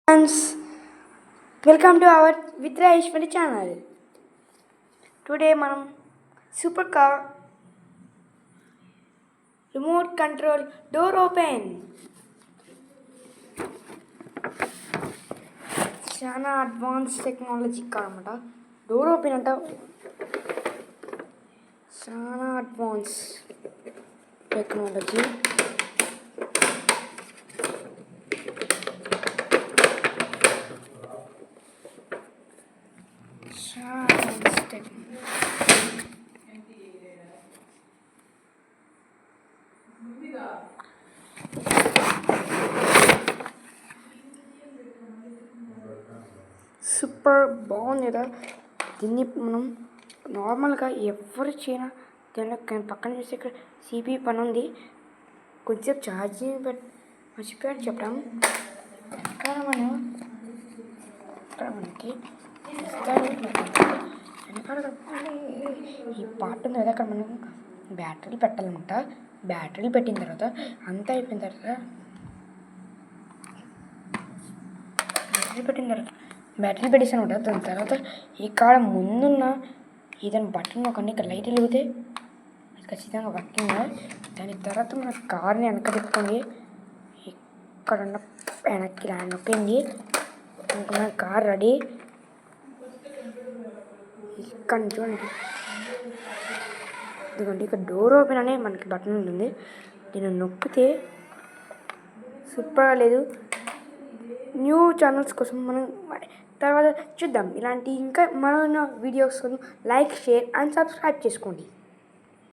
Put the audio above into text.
Friends, welcome to our Vitra Ishwari channel. Today మనం super car remote control door open చాలా advance technology car అన్నమాట. Door open అంట చాలా advance technology. Super బాగుంది కదా. దీన్ని మనం నార్మల్గా ఎవరు చేయనా దీనిలో పక్కన చూస్తే ఇక్కడ సిపి పని ఉంది. కొంచెం ఛార్జింగ్ మర్చిపోయాడు చెప్పడం. ఇక్కడ మనకి ఈ పార్ట్ ఉంది కదా, అక్కడ మనం బ్యాటరీలు పెట్టాలన్నమాట. బ్యాటరీలు పెట్టిన తర్వాత అంతా అయిపోయిన తర్వాత బ్యాటరీ పెట్టేసాను అనమాట. దాని తర్వాత ఇక్కడ ముందున్న ఏదైనా బటన్ ఒక ఇక్కడ లైట్ వెలిగితే అది ఖచ్చితంగా వర్కింగ్. దాని తర్వాత మన కార్ని వెనక తిప్పుకోండి. ఇక్కడ ఉన్న వెనక్కి నొక్కింది, మన కార్ రెడీ. ఇక్కడ చూడండి, ఎందుకంటే ఇక్కడ డోర్ ఓపెన్ అనే మనకి బటన్ ఉంటుంది. దీన్ని నొక్కితే సూపర్గా లేదు. న్యూ ఛానల్స్ కోసం మనం తర్వాత చూద్దాం. ఇలాంటి ఇంకా మన వీడియోస్ కోసం లైక్, షేర్ అండ్ సబ్స్క్రైబ్ చేసుకోండి.